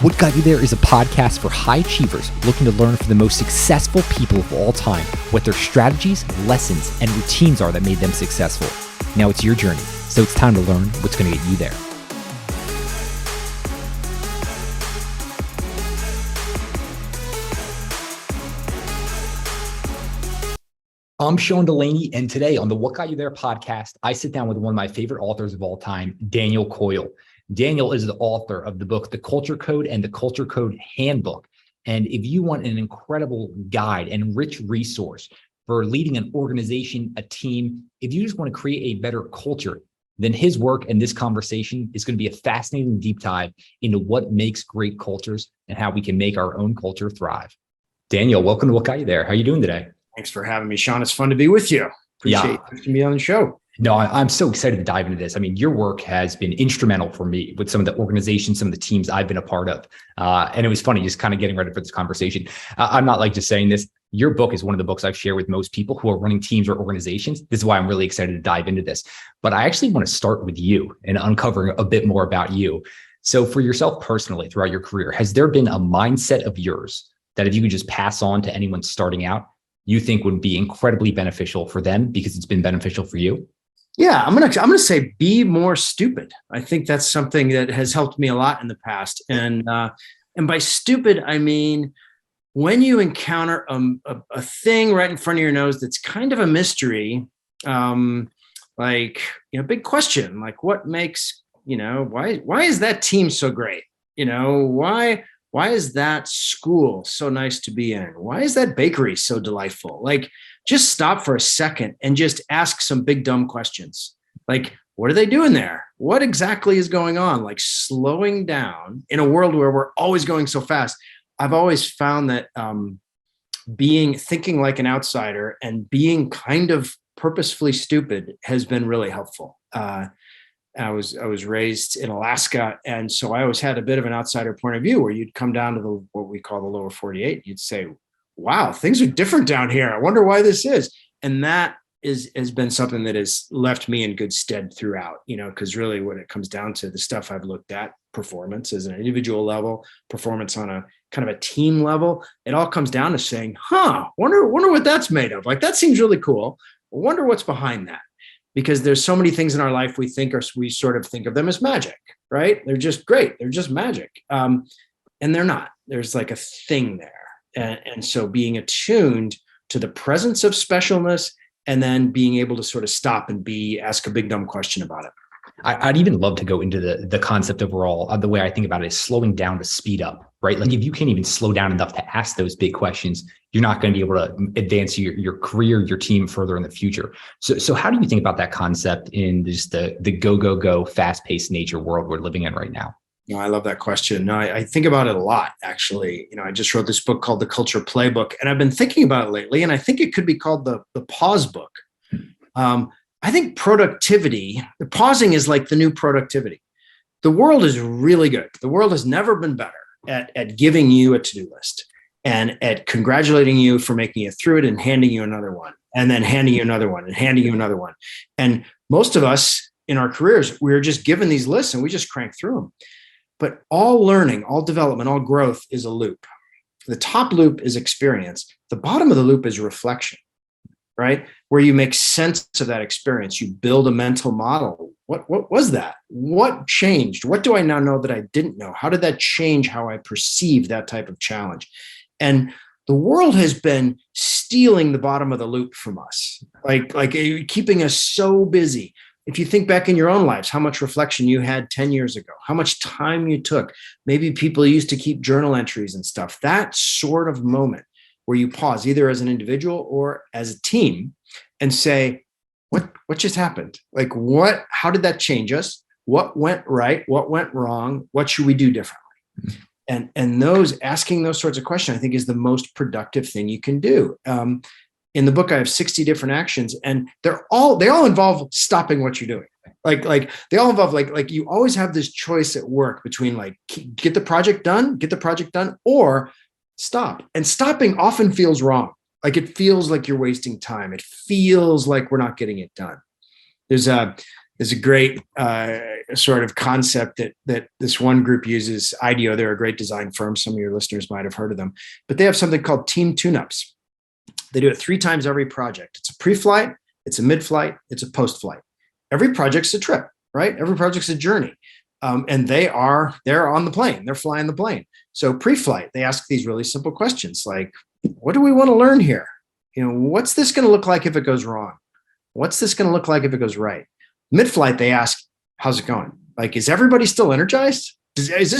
What Got You There is a podcast for high achievers looking to learn from the most successful people of all time what their strategies, lessons, and routines are that made them successful. Now it's your journey, so it's time to learn what's going to get you there. I'm Sean Delaney, and today on the What Got You There podcast, I sit down with one of my favorite authors of all time, Daniel Coyle. Daniel is the author of the book, The Culture Code and the Culture Code Handbook. And if you want an incredible guide and rich resource for leading an organization, a team, if you just want to create a better culture, then his work and this conversation is going to be a fascinating deep dive into what makes great cultures and how we can make our own culture thrive. Daniel, welcome to What Got You There. How are you doing today? Thanks for having me, Sean. It's fun to be with you. Appreciate you having me on the show. No, I'm so excited to dive into this. I mean, your work has been instrumental for me with some of the organizations, some of the teams I've been a part of. And it was funny just kind of getting ready for this conversation. I'm not like just saying this. Your book is one of the books I've shared with most people who are running teams or organizations. This is why I'm really excited to dive into this. But I actually want to start with you and uncovering a bit more about you. So for yourself personally, throughout your career, has there been a mindset of yours that if you could just pass on to anyone starting out, you think would be incredibly beneficial for them because it's been beneficial for you? Yeah, I'm gonna say be more stupid. I think that's something that has helped me a lot in the past. And by stupid, I mean when you encounter a thing right in front of your nose that's kind of a mystery, big question, like what makes, why is that team so great? Why is that school so nice to be in? Why is that bakery so delightful? Like, just stop for a second and just ask some big, dumb questions. Like, what are they doing there? What exactly is going on? Like slowing down in a world where we're always going so fast. I've always found that thinking like an outsider and being kind of purposefully stupid has been really helpful. I was raised in Alaska, and so I always had a bit of an outsider point of view where you'd come down to what we call the lower 48. You'd say, wow, things are different down here. I wonder why this is. And that has been something that has left me in good stead throughout, because really when it comes down to the stuff I've looked at, performance as an individual level, performance on a kind of a team level, it all comes down to saying, wonder what that's made of. Like, that seems really cool. I wonder what's behind that. Because there's so many things in our life we sort of think of them as magic, right? They're just great. They're just magic. And they're not. There's like a thing there. And so being attuned to the presence of specialness and then being able to sort of stop and ask a big dumb question about it. I'd even love to go into the concept overall. The way I think about it is slowing down to speed up, right? Like if you can't even slow down enough to ask those big questions, you're not going to be able to advance your career, your team further in the future. So how do you think about that concept in just the go, fast-paced nature world we're living in right now? I love that question. No, I think about it a lot, actually. I just wrote this book called The Culture Playbook, and I've been thinking about it lately, and I think it could be called the pause book. I think productivity, the pausing is like the new productivity. The world is really good. The world has never been better at giving you a to-do list and at congratulating you for making it through it and handing you another one, and then handing you another one and handing you another one. And most of us in our careers, we're just given these lists and we just crank through them. But all learning, all development, all growth is a loop. The top loop is experience. The bottom of the loop is reflection, right? Where you make sense of that experience. You build a mental model. What was that? What changed? What do I now know that I didn't know? How did that change how I perceive that type of challenge? And the world has been stealing the bottom of the loop from us, like keeping us so busy. If you think back in your own lives, how much reflection you had 10 years ago, how much time you took, maybe people used to keep journal entries and stuff, that sort of moment where you pause either as an individual or as a team and say, what just happened? Like how did that change us? What went right? What went wrong? What should we do differently? And asking those sorts of questions, I think, is the most productive thing you can do. In the book, I have 60 different actions, and they all involve stopping what you're doing. Like they all involve like you always have this choice at work between like get the project done, or stop. And stopping often feels wrong. Like it feels like you're wasting time. It feels like we're not getting it done. There's there's a great sort of concept that this one group uses. IDEO, they're a great design firm. Some of your listeners might have heard of them, but they have something called team tune-ups. They do it 3 times every project. It's a pre-flight, it's a mid-flight, it's a post-flight. Every project's a trip, right? Every project's a journey. And they're on the plane, they're flying the plane. So pre-flight, they ask these really simple questions like, what do we want to learn here? What's this going to look like if it goes wrong? What's this going to look like if it goes right? Mid-flight, they ask, how's it going? Like, is everybody still energized?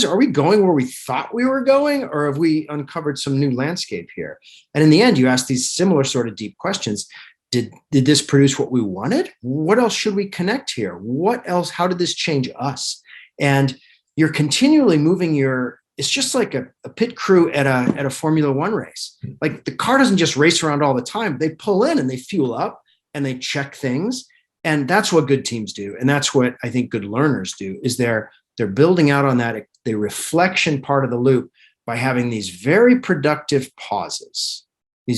Are we going where we thought we were going, or have we uncovered some new landscape here? And in the end, you ask these similar sort of deep questions. Did this produce what we wanted? What else should we connect here? What else? How did this change us? And you're continually moving it's just like a pit crew at a Formula One race. Like, the car doesn't just race around all the time. They pull in and they fuel up and they check things. And that's what good teams do. And that's what I think good learners do, is they're building out on that, the reflection part of the loop, by having these very productive pauses. And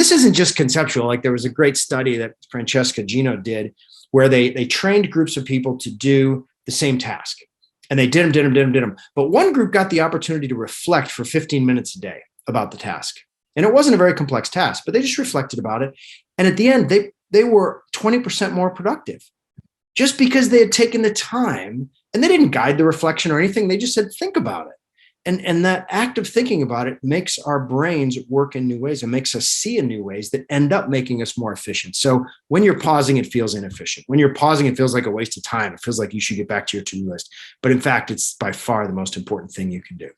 this isn't just conceptual. Like, there was a great study that Francesca Gino did where they trained groups of people to do the same task. And they did them. But one group got the opportunity to reflect for 15 minutes a day about the task. And it wasn't a very complex task, but they just reflected about it. And at the end, they were 20% more productive, just because they had taken the time, and they didn't guide the reflection or anything. They just said, think about it. And that act of thinking about it makes our brains work in new ways and makes us see in new ways that end up making us more efficient. So when you're pausing, it feels inefficient. When you're pausing, it feels like a waste of time. It feels like you should get back to your to-do list. But in fact, it's by far the most important thing you can do.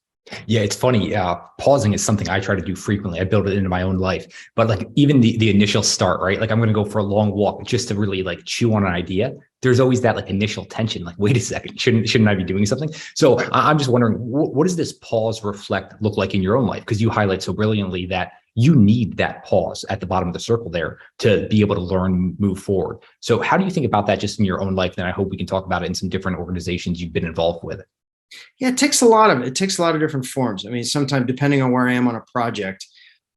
Yeah, it's funny. Pausing is something I try to do frequently. I build it into my own life. But like, even the initial start, right? Like, I'm going to go for a long walk just to really like chew on an idea. There's always that like initial tension. Like, wait a second, shouldn't I be doing something? So I'm just wondering, what does this pause reflect look like in your own life? Because you highlight so brilliantly that you need that pause at the bottom of the circle there to be able to learn, move forward. So how do you think about that just in your own life? Then I hope we can talk about it in some different organizations you've been involved with. Yeah, it takes a lot of different forms. I mean, sometimes depending on where I am on a project,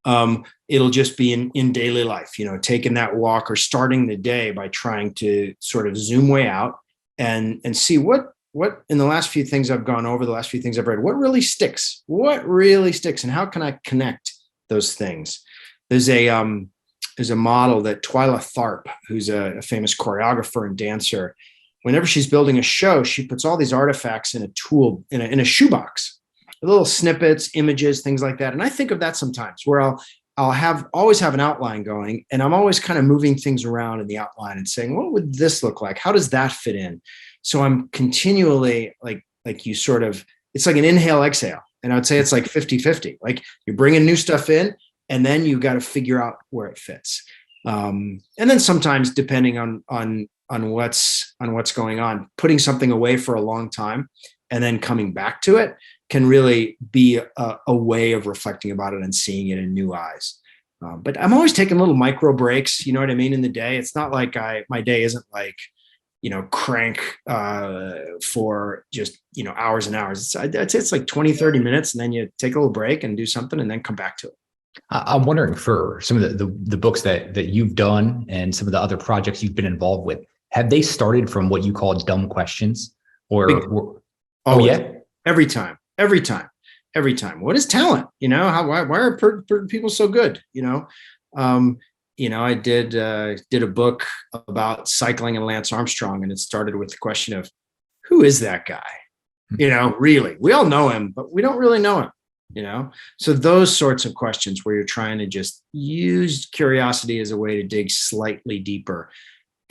it'll just be in daily life, taking that walk or starting the day by trying to sort of zoom way out and see what in the last few things I've gone over, the last few things I've read, what really sticks, and how can I connect those things? There's a model that Twyla Tharp, who's a famous choreographer and dancer, whenever she's building a show, she puts all these artifacts in a tool, in a shoebox, little snippets, images, things like that. And I think of that sometimes, where I'll always have an outline going, and I'm always kind of moving things around in the outline and saying, what would this look like? How does that fit in? So I'm continually like you sort of, it's like an inhale, exhale. And I would say it's like 50-50. Like, you're bringing new stuff in, and then you got to figure out where it fits. And then sometimes, depending on what's going on, putting something away for a long time and then coming back to it can really be a way of reflecting about it and seeing it in new eyes. But I'm always taking little micro breaks, you know what I mean, in the day. It's not like my day isn't like, crank for just, hours and hours. I'd say it's like 20-30 minutes, and then you take a little break and do something and then come back to it. I'm wondering, for some of the books that you've done and some of the other projects you've been involved with, have they started from what you call dumb questions? Yeah, every time. What is talent? Why are people so good? I did a book about cycling and Lance Armstrong, and it started with the question of, who is that guy? Really, we all know him, but we don't really know him. So those sorts of questions, where you're trying to just use curiosity as a way to dig slightly deeper.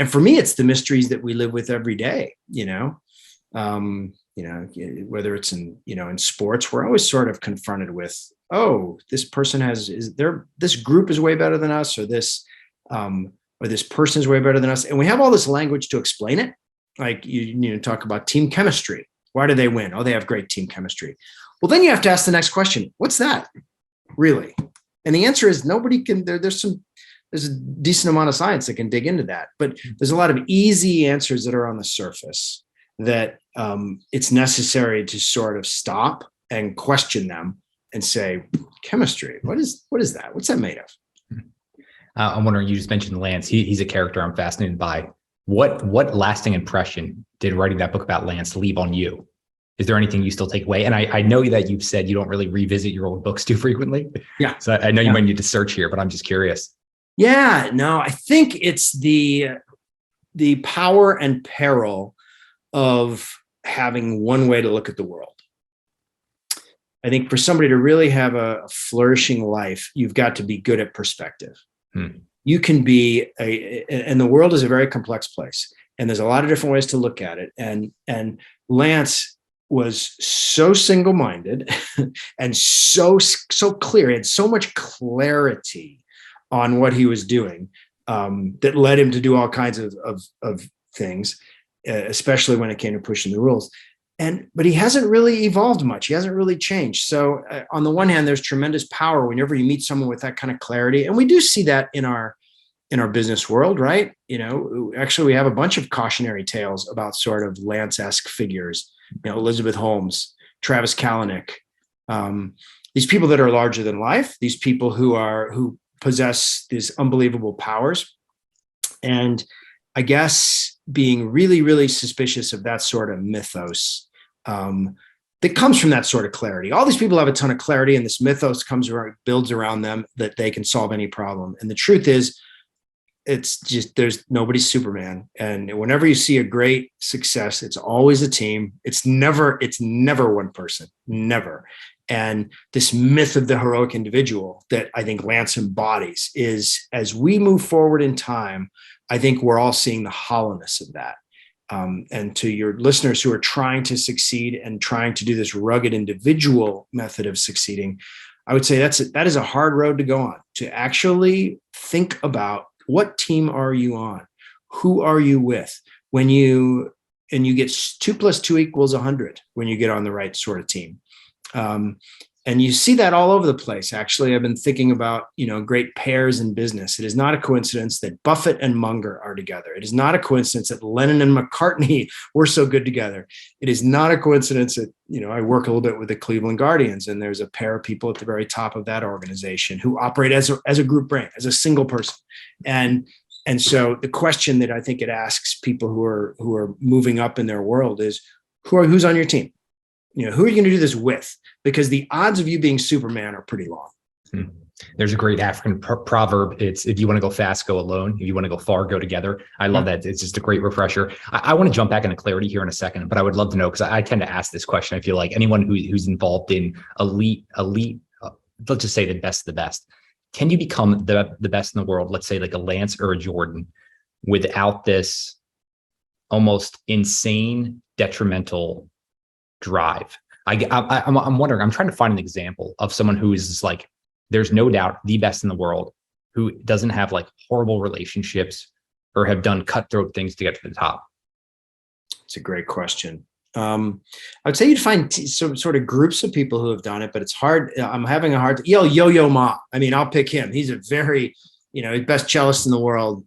And for me, it's the mysteries that we live with every day. Whether it's in sports, we're always sort of confronted with, this person this group is way better than us, or this person is way better than us. And we have all this language to explain it. Like, you talk about team chemistry. Why do they win? Oh, they have great team chemistry. Well, then you have to ask the next question. What's that really? And the answer is, nobody can, there's a decent amount of science that can dig into that, but there's a lot of easy answers that are on the surface that it's necessary to sort of stop and question them and say, chemistry, what is that? What's that made of? I'm wondering, you just mentioned Lance. He's a character I'm fascinated by. What lasting impression did writing that book about Lance leave on you? Is there anything you still take away? And I know that you've said you don't really revisit your old books too frequently. Yeah. So I know you might need to search here, but I'm just curious. Yeah, no, I think it's the power and peril of having one way to look at the world. I think for somebody to really have a flourishing life, you've got to be good at perspective. You can be and the world is a very complex place, and there's a lot of different ways to look at it. And Lance was so single-minded and so clear. He had so much clarity on what he was doing that led him to do all kinds of things, especially when it came to pushing the rules. But he hasn't really evolved much. He hasn't really changed. So on the one hand, there's tremendous power whenever you meet someone with that kind of clarity. And we do see that in our business world, right? Actually, we have a bunch of cautionary tales about sort of Lance-esque figures, Elizabeth Holmes, Travis Kalanick, these people that are larger than life, these people who possess these unbelievable powers. And I guess being really, really suspicious of that sort of mythos that comes from that sort of clarity. All these people have a ton of clarity, and this mythos builds around them that they can solve any problem. And the truth is, it's just, nobody's Superman. And whenever you see a great success, it's always a team. It's never one person, never. And this myth of the heroic individual that I think Lance embodies is, as we move forward in time, I think we're all seeing the hollowness of that. And to your listeners who are trying to succeed and trying to do this rugged individual method of succeeding, I would say that is a hard road to go on, to actually think about what team are you on? Who are you with? And you get 2 + 2 = 100 when you get on the right sort of team. And you see that all over the place. Actually, I've been thinking about, great pairs in business. It is not a coincidence that Buffett and Munger are together. It is not a coincidence that Lennon and McCartney were so good together. It is not a coincidence that, I work a little bit with the Cleveland Guardians, and there's a pair of people at the very top of that organization who operate as a group brain, as a single person. And so the question that I think it asks people who are moving up in their world is, who's on your team? Who are you going to do this with? Because the odds of you being Superman are pretty long. There's a great African proverb. It's, if you want to go fast, go alone. If you want to go far, go together. I love that. It's just a great refresher. I want to jump back into clarity here in a second, but I would love to know, because I tend to ask this question. I feel like anyone who's involved in elite, let's just say the best of the best. Can you become the best in the world, let's say like a Lance or a Jordan, without this almost insane, detrimental drive? I'm wondering, I'm trying to find an example of someone who is just like, there's no doubt the best in the world, who doesn't have like horrible relationships or have done cutthroat things to get to the top. It's a great question. I would say you'd find some sort of groups of people who have done it, but it's hard. I'm having a hard Yo-Yo Ma. I mean, I'll pick him. He's a very, best cellist in the world.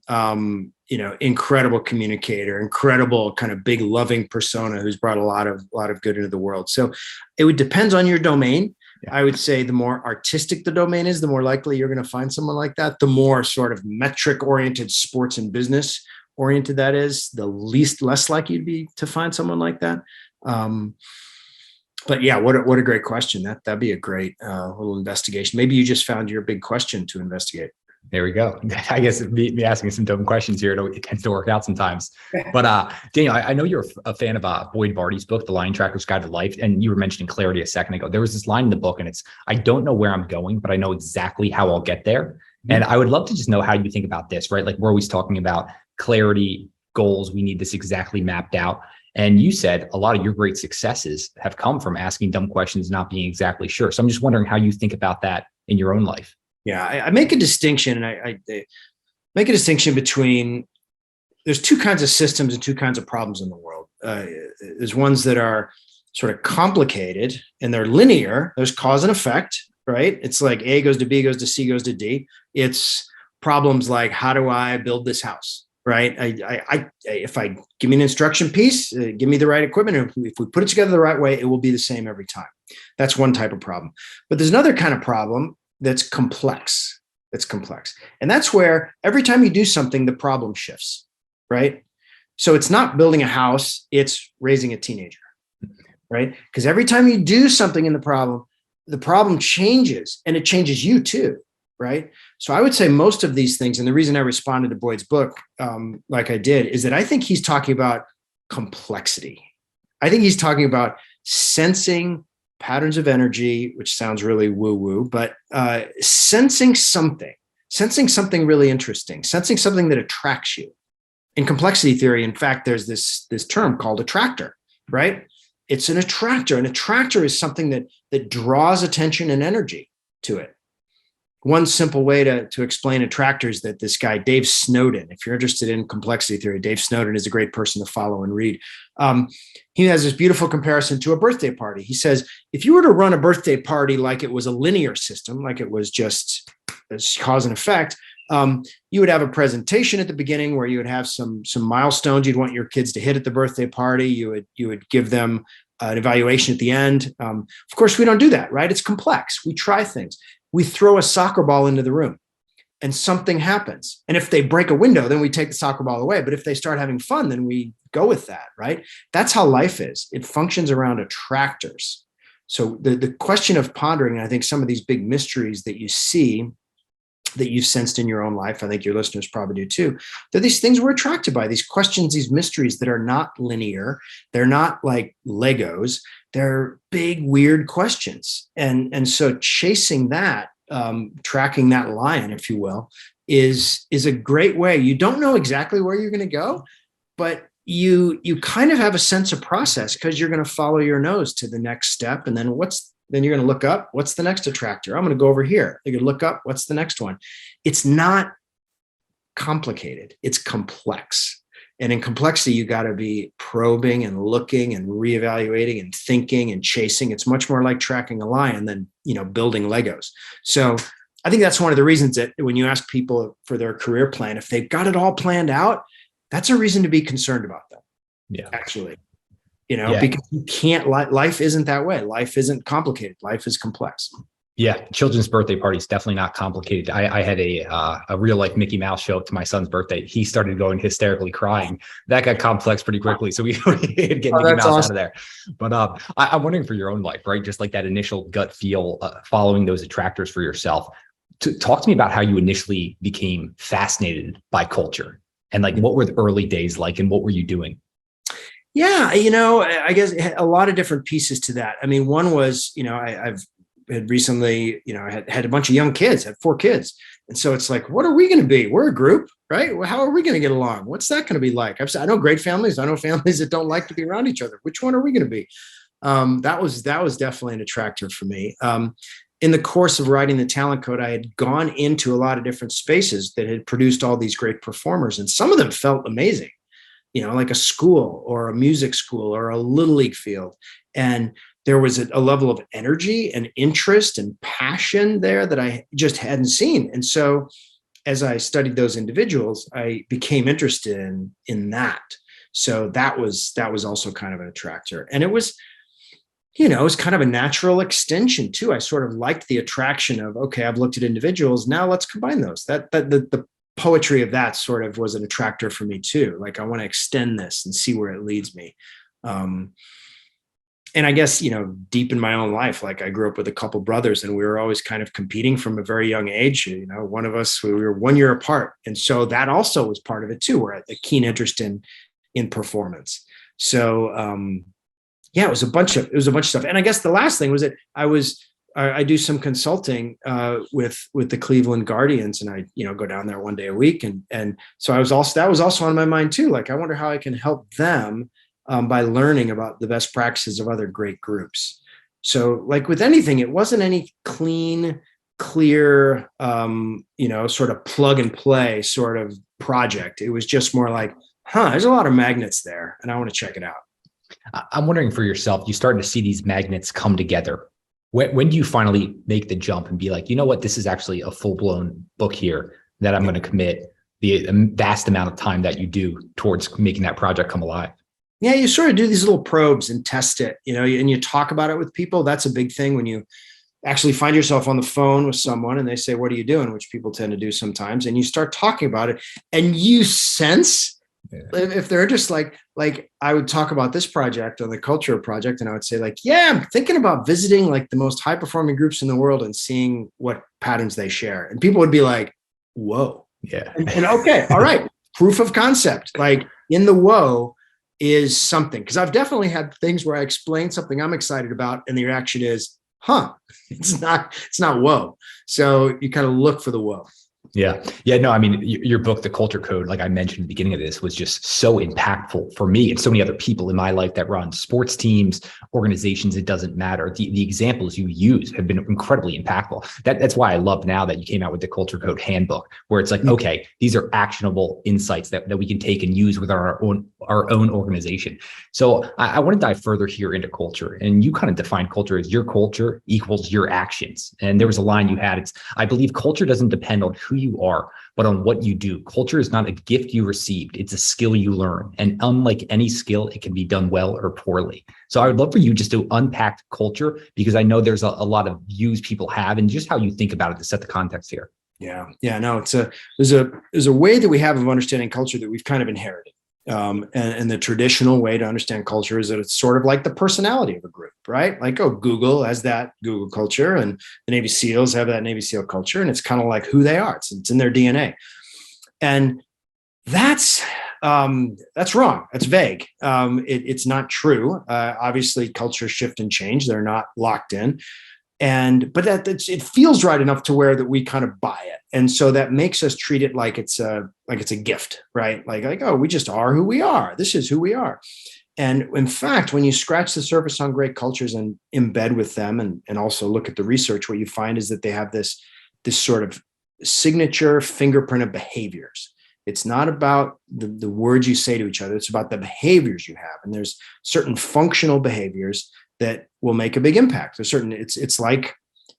Incredible communicator, incredible kind of big loving persona who's brought a lot of good into the world. So it would depend on your domain. Yeah. I would say the more artistic the domain is, the more likely you're going to find someone like that. The more sort of metric oriented, sports and business oriented that is, the less likely you'd be to find someone like that. But yeah, what a great question. That'd be a great little investigation. Maybe you just found your big question to investigate. There we go. I guess me asking some dumb questions here, it tends to work out sometimes. But Daniel, I know you're a fan of Boyd Vardy's book, The Line Tracker's Guide to Life, and you were mentioning clarity a second ago. There was this line in the book, and it's, I don't know where I'm going, but I know exactly how I'll get there. Mm-hmm. And I would love to just know how you think about this, right? Like, we're always talking about clarity, goals. We need this exactly mapped out. And you said a lot of your great successes have come from asking dumb questions, not being exactly sure. So I'm just wondering how you think about that in your own life. Yeah, I make a distinction, and I make a distinction between, there's two kinds of systems and two kinds of problems in the world. There's ones that are sort of complicated and they're linear. There's cause and effect, right? It's like A goes to B, goes to C, goes to D. It's problems like, how do I build this house, right? If I give me an instruction piece, give me the right equipment, if we put it together the right way, it will be the same every time. That's one type of problem. But there's another kind of problem that's complex. And that's where every time you do something, the problem shifts, right? So it's not building a house, it's raising a teenager, right? Because every time you do something in the problem changes, and it changes you too, right? So I would say most of these things, and the reason I responded to Boyd's book like I did, is that I think he's talking about complexity. I think he's talking about sensing patterns of energy, which sounds really woo-woo, but sensing something really interesting, sensing something that attracts you. In complexity theory, in fact, there's this term called attractor, right? It's an attractor. An attractor is something that draws attention and energy to it. One simple way to explain attractors that this guy, Dave Snowden, if you're interested in complexity theory, Dave Snowden is a great person to follow and read. He has this beautiful comparison to a birthday party. He says, if you were to run a birthday party like it was a linear system, like it was just cause and effect, you would have a presentation at the beginning where you would have some milestones you'd want your kids to hit at the birthday party. You would give them an evaluation at the end. Of course, we don't do that, right? It's complex. We try things. We throw a soccer ball into the room and something happens. And if they break a window, then we take the soccer ball away. But if they start having fun, then we go with that, right? That's how life is. It functions around attractors. So the question of pondering, and I think some of these big mysteries that you see, that you've sensed in your own life, I think your listeners probably do too, they're these things we're attracted by, these questions, these mysteries that are not linear. They're not like Legos. They're big, weird questions. And so chasing that, tracking that lion, if you will, is a great way. You don't know exactly where you're going to go, but you kind of have a sense of process because you're going to follow your nose to the next step. And then then you're going to look up, what's the next attractor? I'm going to go over here. You're going to look up, what's the next one? It's not complicated. It's complex. And in complexity, you got to be probing and looking and reevaluating and thinking and chasing. It's much more like tracking a lion than, building Legos. So I think that's one of the reasons that when you ask people for their career plan, if they've got it all planned out, that's a reason to be concerned about them. Yeah, actually. Because you can't, life isn't that way. Life isn't complicated. Life is complex. Yeah. Children's birthday party is definitely not complicated. I had a real life Mickey Mouse show up to my son's birthday. He started going hysterically crying. That got complex pretty quickly. So we had to get Mickey Mouse awesome. Out of there. But I'm wondering for your own life, right? Just like that initial gut feel, following those attractors for yourself. Talk to me about how you initially became fascinated by culture and like what were the early days like and what were you doing? Yeah, I guess a lot of different pieces to that. I mean, one was, I've had recently, I had a bunch of young kids, had 4 kids. And so it's like, what are we going to be? We're a group, right? Well, how are we going to get along? What's that going to be like? I know great families. I know families that don't like to be around each other. Which one are we going to be? That was definitely an attractor for me. In the course of writing the talent code, I had gone into a lot of different spaces that had produced all these great performers. And some of them felt amazing. Like a school or a music school or a little league field. And there was a level of energy and interest and passion there that I just hadn't seen. And so as I studied those individuals, I became interested in that. So that was also kind of an attractor. And it was, it was kind of a natural extension too. I sort of liked the attraction of, okay, I've looked at individuals. Now let's combine those. The poetry of that sort of was an attractor for me too. Like I want to extend this and see where it leads me. And I guess, deep in my own life, like I grew up with a couple brothers and we were always kind of competing from a very young age. One of us, we were 1 year apart. And so that also was part of it too, where I had a keen interest in performance. So, it was a bunch of stuff. And I guess the last thing was that I do some consulting with the Cleveland Guardians, and I go down there one day a week, and so that was also on my mind too. Like I wonder how I can help them by learning about the best practices of other great groups. So like with anything, it wasn't any clean, clear, sort of plug and play sort of project. It was just more like, there's a lot of magnets there, and I want to check it out. I'm wondering for yourself, you started to see these magnets come together. When do you finally make the jump and be like, you know what, this is actually a full-blown book here that I'm going to commit the vast amount of time that you do towards making that project come alive? Yeah, you sort of do these little probes and test it, and you talk about it with people. That's a big thing when you actually find yourself on the phone with someone and they say, what are you doing? Which people tend to do sometimes. And you start talking about it and you sense if they're just like I would talk about this project on the culture project, and I would say like, yeah, I'm thinking about visiting like the most high performing groups in the world and seeing what patterns they share. And people would be like, whoa. Yeah. And okay, all right. Proof of concept. Like in the whoa is something. Because I've definitely had things where I explain something I'm excited about, and the reaction is, huh, it's not whoa. So you kind of look for the whoa. Yeah. Yeah. No, I mean, your book, The Culture Code, like I mentioned at the beginning of this, was just so impactful for me and so many other people in my life that run sports teams, organizations. It doesn't matter. The examples you use have been incredibly impactful. That's why I love now that you came out with the Culture Code handbook, where it's like, okay, these are actionable insights that we can take and use with our own organization. So I want to dive further here into culture. And you kind of define culture as your culture equals your actions. And there was a line you had. It's, I believe culture doesn't depend on who you are, but on what you do. Culture is not a gift you received. It's a skill you learn. And unlike any skill, it can be done well or poorly. So I would love for you just to unpack culture, because I know there's a lot of views people have and just how you think about it to set the context here. Yeah. No, there's a way that we have of understanding culture that we've kind of inherited. And the traditional way to understand culture is that it's sort of like the personality of a group, right? Like, oh, Google has that Google culture, and the Navy SEALs have that Navy SEAL culture, and it's kind of like who they are. It's in their DNA, and that's wrong. That's vague. It's not true. Obviously, cultures shift and change; they're not locked in. But it feels right enough to where that we kind of buy it, and so that makes us treat it like it's a gift, right? Like oh, we just are who we are. This is who we are. And in fact, when you scratch the surface on great cultures and embed with them, and also look at the research, what you find is that they have this sort of signature fingerprint of behaviors. It's not about the words you say to each other. It's about the behaviors you have, and there's certain functional behaviors that will make a big impact. There's certain, it's like,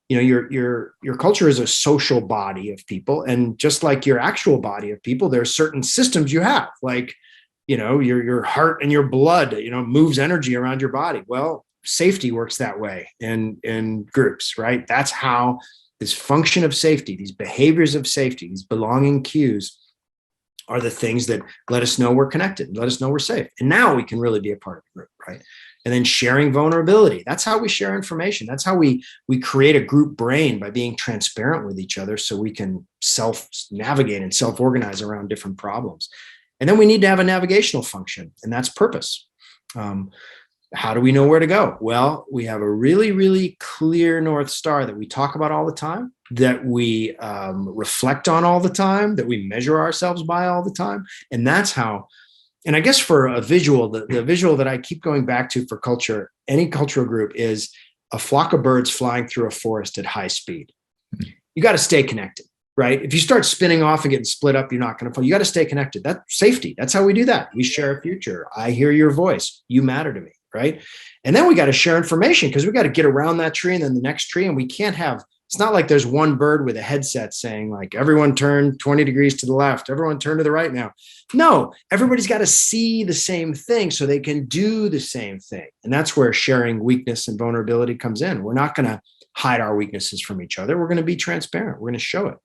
your culture is a social body of people. And just like your actual body of people, there are certain systems you have, like, your heart and your blood, moves energy around your body. Well, safety works that way in groups, right? That's how this function of safety, these behaviors of safety, these belonging cues are the things that let us know we're connected, let us know we're safe. And now we can really be a part of the group, right? And then sharing vulnerability. That's how we share information. That's how we create a group brain, by being transparent with each other, so we can self-navigate and self-organize around different problems. And then we need to have a navigational function, and that's purpose. How do we know where to go? Well, we have a really, really clear North Star that we talk about all the time, that we reflect on all the time, that we measure ourselves by all the time. And that's how. And I guess for a visual, the visual that I keep going back to for culture, any cultural group, is a flock of birds flying through a forest at high speed. You got to stay connected, right? If you start spinning off and getting split up, you're not going to fall. You got to stay connected. That's safety. That's how we do that. We share a future. I hear your voice. You matter to me, right? And then we got to share information, because we got to get around that tree and then the next tree. And we can't have, it's not like there's one bird with a headset saying like, everyone turn 20 degrees to the left, everyone turn to the right now. No, everybody's got to see the same thing so they can do the same thing. And that's where sharing weakness and vulnerability comes in. We're not going to hide our weaknesses from each other. We're going to be transparent. We're going to show it.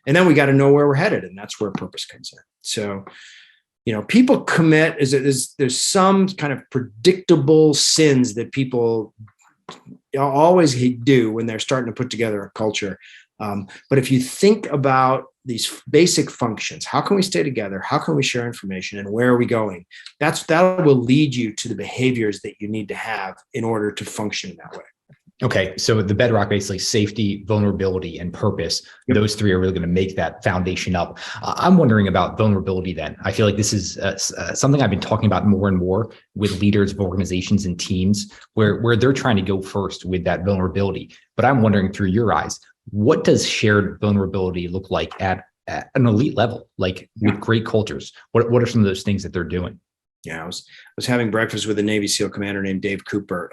And then we got to know where we're headed. And that's where purpose comes in. So, people commit, there's some kind of predictable sins that people always do when they're starting to put together a culture. But if you think about these basic functions, how can we stay together? How can we share information? And where are we going? That will lead you to the behaviors that you need to have in order to function in that way. Okay. So the bedrock, basically safety, vulnerability, and purpose. Yep. Those three are really going to make that foundation up. I'm wondering about vulnerability then. I feel like this is something I've been talking about more and more with leaders of organizations and teams where they're trying to go first with that vulnerability. But I'm wondering, through your eyes, what does shared vulnerability look like at an elite level, like with great cultures? What are some of those things that they're doing? Yeah, I was having breakfast with a Navy SEAL commander named Dave Cooper,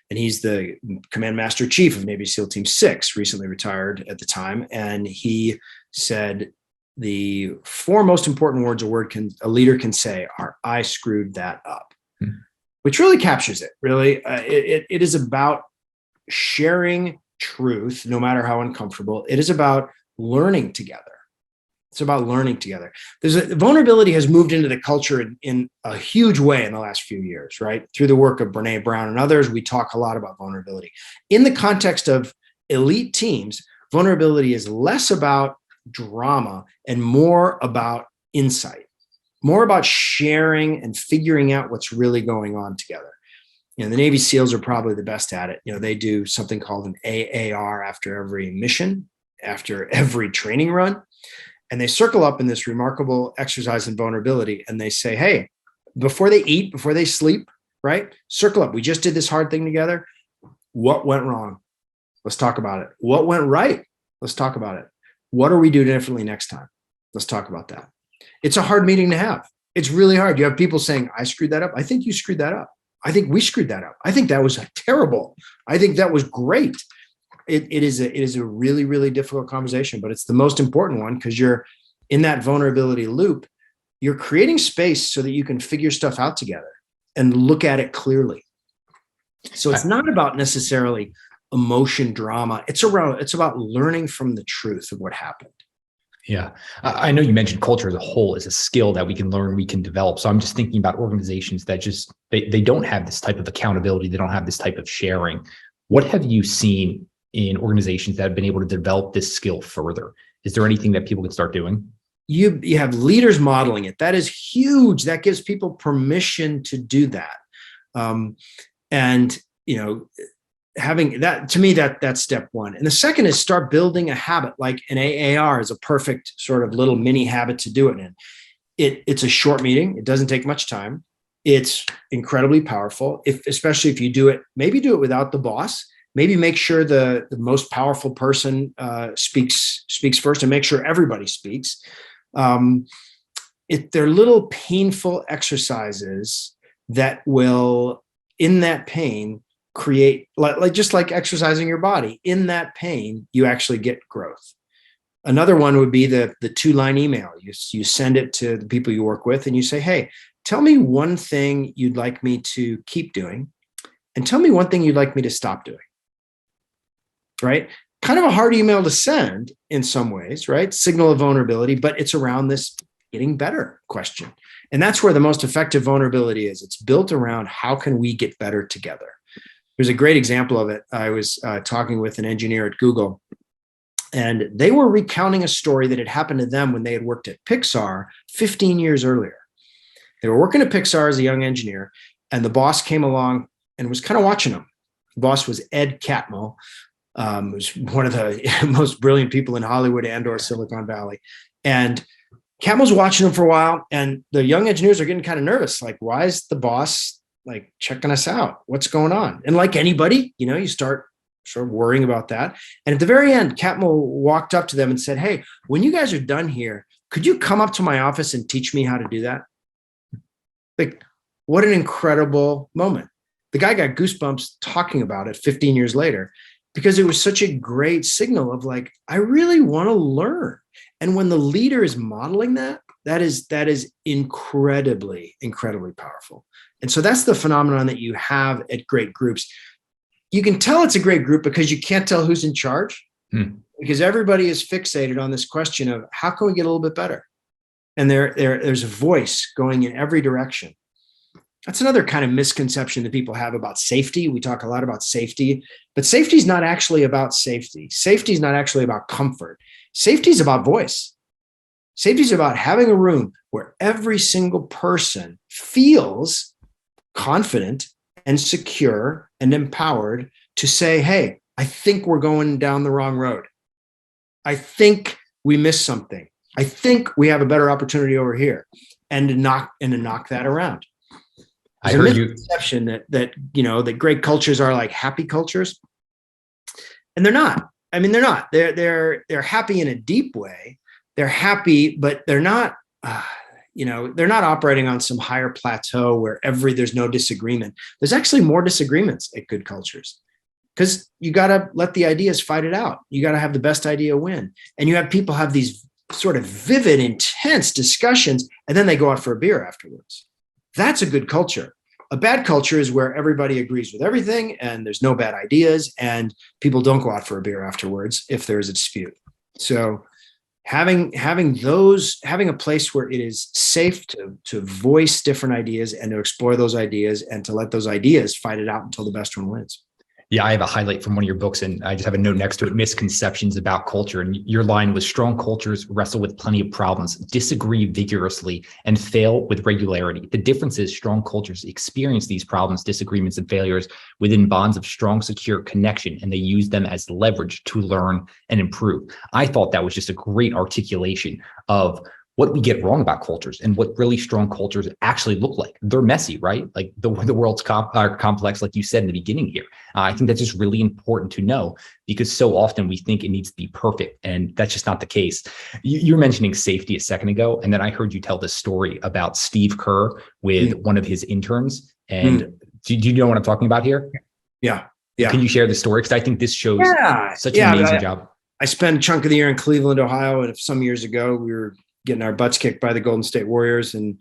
and he's the Command Master Chief of Navy SEAL Team 6, recently retired at the time. And he said the four most important words a leader can say are, "I screwed that up," which really captures it. Really, it is about sharing truth, no matter how uncomfortable. It is about learning together. It's about learning together. Vulnerability has moved into the culture in a huge way in the last few years, right? Through the work of Brene Brown and others, we talk a lot about vulnerability. In the context of elite teams, vulnerability is less about drama and more about insight, more about sharing and figuring out what's really going on together. The Navy SEALs are probably the best at it. They do something called an AAR after every mission, after every training run. And they circle up in this remarkable exercise in vulnerability. And they say, hey, before they eat, before they sleep, right? Circle up. We just did this hard thing together. What went wrong? Let's talk about it. What went right? Let's talk about it. What do we do differently next time? Let's talk about that. It's a hard meeting to have. It's really hard. You have people saying, I screwed that up. I think you screwed that up. I think we screwed that up. I think that was terrible. I think that was great. It is a really, really difficult conversation, but it's the most important one because you're in that vulnerability loop. You're creating space so that you can figure stuff out together and look at it clearly. So it's not about necessarily emotion drama. It's about learning from the truth of what happened. Yeah. I know you mentioned culture as a whole is a skill that we can learn, we can develop. So I'm just thinking about organizations that just, they don't have this type of accountability. They don't have this type of sharing. What have you seen in organizations that have been able to develop this skill further? Is there anything that people can start doing? You have leaders modeling it. That is huge. That gives people permission to do that. Having that, to me, that's step one. And the second is start building a habit, like an AAR is a perfect sort of little mini habit to do it in. It's a short meeting. It doesn't take much time. It's incredibly powerful, especially if you do it, maybe do it without the boss. Maybe make sure the most powerful person speaks first and make sure everybody speaks. They're little painful exercises that will, in that pain, create, just like exercising your body. In that pain, you actually get growth. Another one would be the 2-line email. You send it to the people you work with and you say, hey, tell me one thing you'd like me to keep doing and tell me one thing you'd like me to stop doing. Right? Kind of a hard email to send in some ways, right? Signal of vulnerability, but it's around this getting better question. And that's where the most effective vulnerability is. It's built around how can we get better together? There's a great example of it. I was talking with an engineer at Google, and they were recounting a story that had happened to them when they had worked at Pixar 15 years earlier. They were working at Pixar as a young engineer, and the boss came along and was kind of watching them. The boss was Ed Catmull, who's one of the most brilliant people in Hollywood and/or Silicon Valley. And Catmull's watching them for a while, and the young engineers are getting kind of nervous. Like, why is the boss checking us out? What's going on? And like anybody, you start sort of worrying about that. And at the very end, Catmull walked up to them and said, hey, when you guys are done here, could you come up to my office and teach me how to do that? Like, what an incredible moment. The guy got goosebumps talking about it 15 years later because it was such a great signal of I really want to learn. And when the leader is modeling that is incredibly, incredibly powerful. And so that's the phenomenon that you have at great groups. You can tell it's a great group because you can't tell who's in charge because everybody is fixated on this question of how can we get a little bit better? And there's a voice going in every direction. That's another kind of misconception that people have about safety. We talk a lot about safety, but safety is not actually about safety. Safety is not actually about comfort. Safety is about voice. Safety is about having a room where every single person feels confident and secure and empowered to say, hey, I think we're going down the wrong road. I think we missed something. I think we have a better opportunity over here, and to knock that around. I heard you. Perception that great cultures are like happy cultures, and they're not. I mean, they're not. They're happy in a deep way. They're happy, but they're not. They're not operating on some higher plateau where there's no disagreement. There's actually more disagreements at good cultures because you got to let the ideas fight it out. You got to have the best idea win, and you have people have these sort of vivid, intense discussions, and then they go out for a beer afterwards. That's a good culture. A bad culture is where everybody agrees with everything and there's no bad ideas and people don't go out for a beer afterwards if there's a dispute. So having a place where it is safe to voice different ideas and to explore those ideas and to let those ideas fight it out until the best one wins. Yeah, I have a highlight from one of your books, and I just have a note next to it, misconceptions about culture. And your line was, strong cultures wrestle with plenty of problems, disagree vigorously, and fail with regularity. The difference is strong cultures experience these problems, disagreements, and failures within bonds of strong, secure connection, and they use them as leverage to learn and improve. I thought that was just a great articulation of what we get wrong about cultures and what really strong cultures actually look like. They're messy, right? Like the world's complex, like you said in the beginning here. I think that's just really important to know, because so often we think it needs to be perfect, and that's just not the case. You were mentioning safety a second ago, and then I heard you tell this story about Steve Kerr with one of his interns. And do you know what I'm talking about here? Yeah. Can you share the story? Because I think this shows such an amazing job. I spent a chunk of the year in Cleveland, Ohio, and some years ago we were getting our butts kicked by the Golden State Warriors. And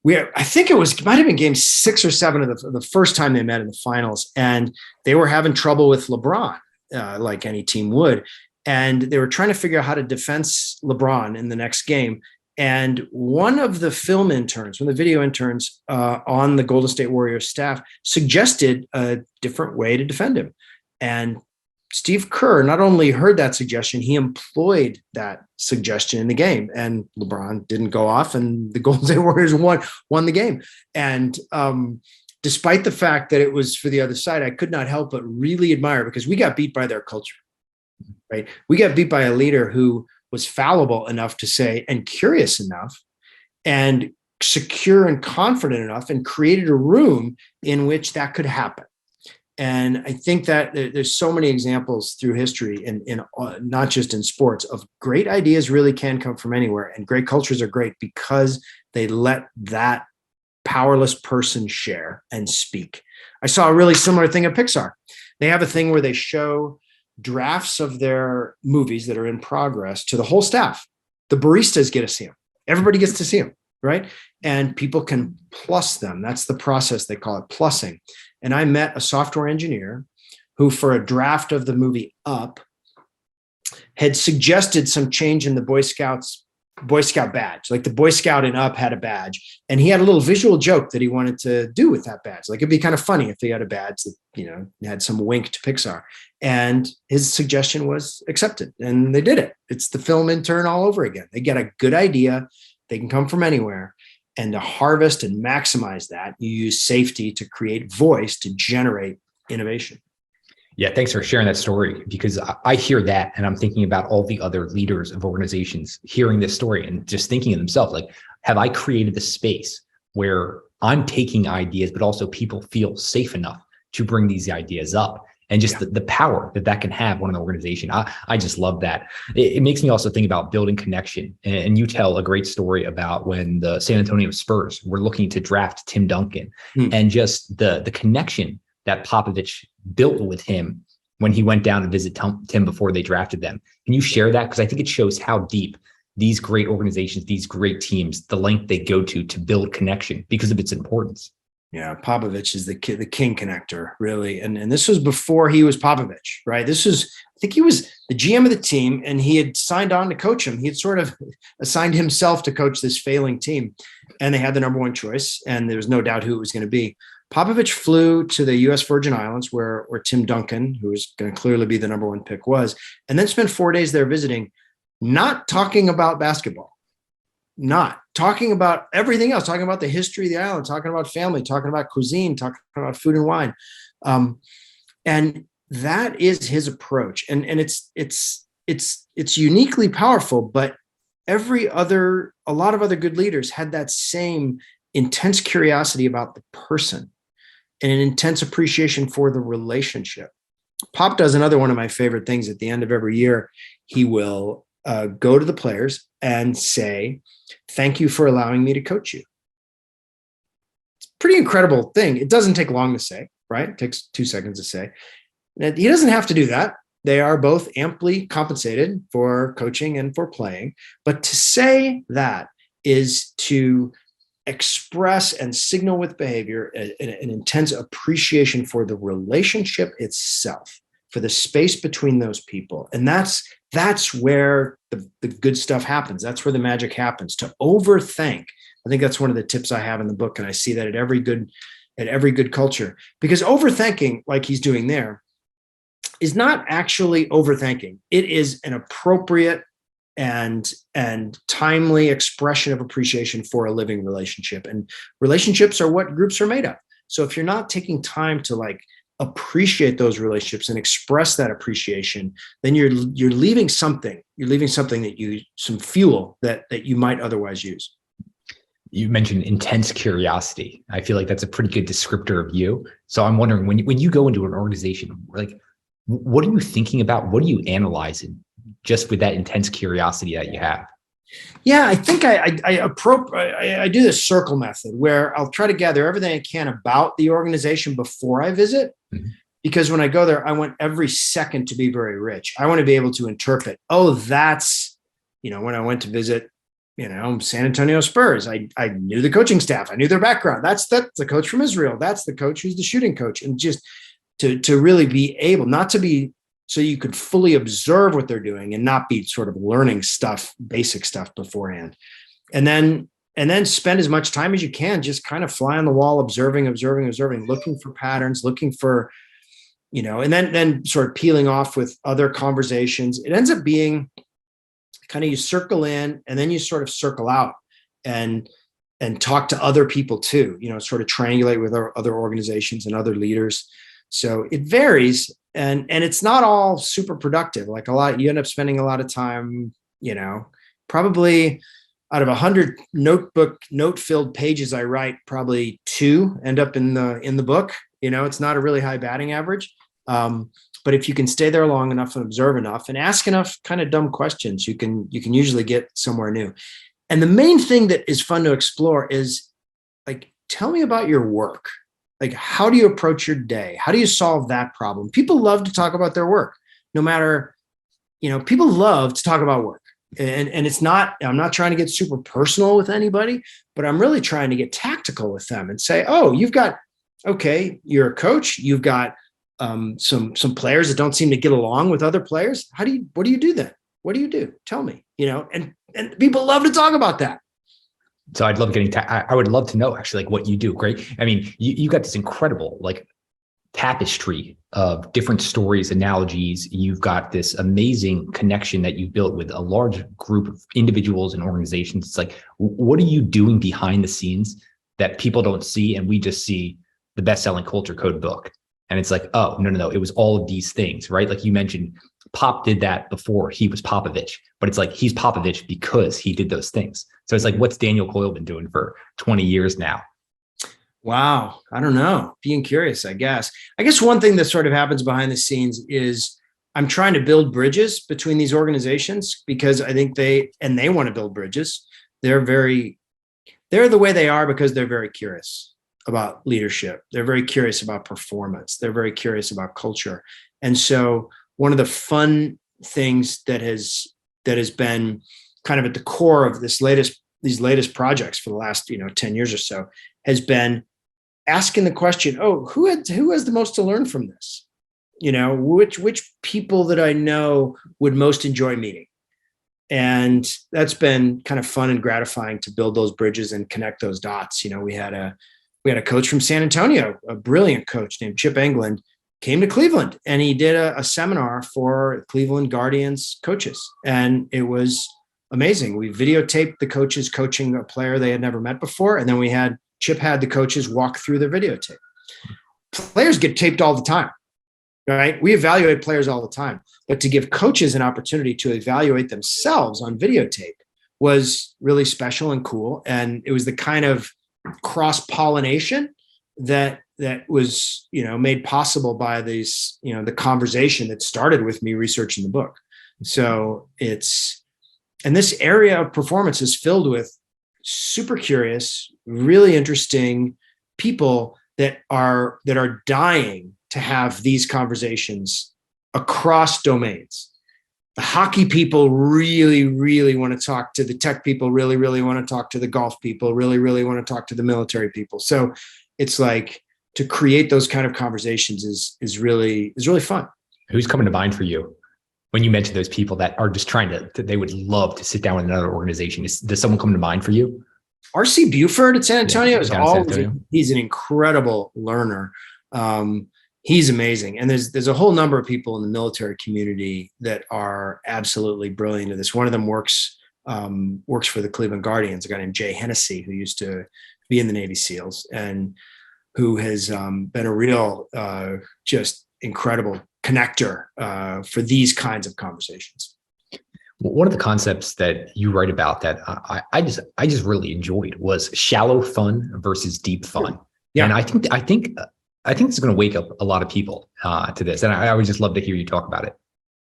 I think it might have been game 6 or 7 of the first time they met in the finals. And they were having trouble with LeBron, like any team would. And they were trying to figure out how to defense LeBron in the next game. And one of the film interns, one of the video interns on the Golden State Warriors staff, suggested a different way to defend him. And Steve Kerr not only heard that suggestion, he employed that suggestion in the game, and LeBron didn't go off, and the Golden State Warriors won the game. And despite the fact that it was for the other side, I could not help but really admire, because we got beat by their culture, right? We got beat by a leader who was fallible enough to say, and curious enough, and secure and confident enough, and created a room in which that could happen. And I think that there's so many examples through history, and not just in sports, of great ideas really can come from anywhere. And great cultures are great because they let that powerless person share and speak. I saw a really similar thing at Pixar. They have a thing where they show drafts of their movies that are in progress to the whole staff. The baristas get to see them. Everybody gets to see them, right? And people can plus them. That's the process. They call it plussing. And I met a software engineer who, for a draft of the movie Up, had suggested some change in the Boy Scout badge. Like the Boy Scout in Up had a badge, and he had a little visual joke that he wanted to do with that badge. Like it'd be kind of funny if he had a badge that, had some wink to Pixar. And his suggestion was accepted, and they did it. It's the film intern all over again. They get a good idea. They can come from anywhere. And to harvest and maximize that, you use safety to create voice to generate innovation. Yeah, thanks for sharing that story, because I hear that and I'm thinking about all the other leaders of organizations hearing this story and just thinking of themselves, like, have I created the space where I'm taking ideas, but also people feel safe enough to bring these ideas up? And just the power that can have on an organization. I just love that. It makes me also think about building connection. And you tell a great story about when the San Antonio Spurs were looking to draft Tim Duncan, and just the connection that Popovich built with him when he went down to visit Tim before they drafted them. Can you share that? Because I think it shows how deep these great organizations, these great teams, the length they go to build connection because of its importance. Yeah, Popovich is the king connector, really. And this was before he was Popovich, right? I think he was the GM of the team, and he had signed on to coach him. He had sort of assigned himself to coach this failing team, and they had the number one choice, and there was no doubt who it was going to be. Popovich flew to the U.S. Virgin Islands, where Tim Duncan, who was going to clearly be the number one pick, was, and then spent 4 days there visiting, not talking about basketball. Not talking about everything else, talking about the history of the island, talking about family, talking about cuisine, talking about food and wine. And that is his approach. And it's uniquely powerful, but a lot of other good leaders had that same intense curiosity about the person and an intense appreciation for the relationship. Pop does another one of my favorite things. At the end of every year, he will go to the players and say, "Thank you for allowing me to coach you." It's a pretty incredible thing. It doesn't take long to say, right? It takes 2 seconds to say. He doesn't have to do that. They are both amply compensated for coaching and for playing. But to say that is to express and signal with behavior an intense appreciation for the relationship itself, for the space between those people. And that's where the good stuff happens. That's where the magic happens. To overthink. I think that's one of the tips I have in the book. And I see that at every good culture, because overthinking, like he's doing there, is not actually overthinking. It is an appropriate and timely expression of appreciation for a living relationship. And relationships are what groups are made of. So if you're not taking time to like appreciate those relationships and express that appreciation, then you're leaving something. You're leaving something some fuel that you might otherwise use. You mentioned intense curiosity. I feel like that's a pretty good descriptor of you. So I'm wondering, when you go into an organization, like, what are you thinking about? What are you analyzing just with that intense curiosity that you have? Yeah, I think I do this circle method where I'll try to gather everything I can about the organization before I visit. Mm-hmm. Because when I go there, I want every second to be very rich. I want to be able to interpret, that's, when I went to visit, San Antonio Spurs, I knew the coaching staff. I knew their background. That's the coach from Israel. That's the coach who's the shooting coach. And just to really be able, not to be, so you could fully observe what they're doing and not be sort of learning basic stuff beforehand. And then spend as much time as you can, just kind of fly on the wall, observing, looking for patterns, looking for, and then sort of peeling off with other conversations. It ends up being kind of, you circle in and then you sort of circle out and talk to other people too, sort of triangulate with other organizations and other leaders. So it varies. And it's not all super productive. Like you end up spending a lot of time, probably out of 100 note-filled pages I write, probably 2 end up in the book. It's not a really high batting average. But if you can stay there long enough and observe enough and ask enough kind of dumb questions, you can usually get somewhere new. And the main thing that is fun to explore is, like, tell me about your work. Like, how do you approach your day? How do you solve that problem? People love to talk about their work, no matter, people love to talk about work. And it's not, I'm not trying to get super personal with anybody, but I'm really trying to get tactical with them and say, you're a coach. You've got some players that don't seem to get along with other players. What do you do then? What do you do? Tell me, and people love to talk about that. So I'd love I would love to know actually, like, what you do. Great. I mean, you got this incredible, like, tapestry of different stories, analogies. You've got this amazing connection that you built with a large group of individuals and organizations. It's like, what are you doing behind the scenes that people don't see? And we just see the best-selling culture code book. And it's like, oh, no. It was all of these things, right? Like you mentioned, Pop did that before he was Popovich, but it's like, he's Popovich because he did those things. So it's like, what's Daniel Coyle been doing for 20 years now? Wow. I don't know. Being curious, I guess. One thing that sort of happens behind the scenes is I'm trying to build bridges between these organizations, because I think they want to build bridges. They're the way they are because they're very curious about leadership. They're very curious about performance. They're very curious about culture. And so one of the fun things that has been kind of at the core of these latest projects for the last 10 years or so has been asking the question, who has the most to learn from this? Which people that I know would most enjoy meeting? And that's been kind of fun and gratifying to build those bridges and connect those dots. We had a coach from San Antonio, a brilliant coach named Chip England, came to Cleveland, and he did a seminar for Cleveland Guardians coaches. And it was amazing. We videotaped the coaches coaching a player they had never met before. And then Chip had the coaches walk through the videotape. Players get taped all the time, right? We evaluate players all the time, but to give coaches an opportunity to evaluate themselves on videotape was really special and cool. And it was the kind of cross-pollination that was, made possible by these, the conversation that started with me researching the book. So and this area of performance is filled with super curious, really interesting people that are dying to have these conversations across domains. The hockey people really, really want to talk to the tech people, really, really want to talk to the golf people, really, really want to talk to the military people. So it's like, to create those kind of conversations is really fun. Who's coming to mind for you when you mention those people that are just they would love to sit down with another organization? Does someone come to mind for you? R.C. Buford at San Antonio is down in San always, Antonio. he's an incredible learner. He's amazing. And there's a whole number of people in the military community that are absolutely brilliant at this. One of them works for the Cleveland Guardians, a guy named Jay Hennessy, who used to be in the Navy SEALs and who has been a real, just incredible connector for these kinds of conversations. One of the concepts that you write about that I just really enjoyed was shallow fun versus deep fun. Yeah. And I think this is going to wake up a lot of people to this. And I would just love to hear you talk about it.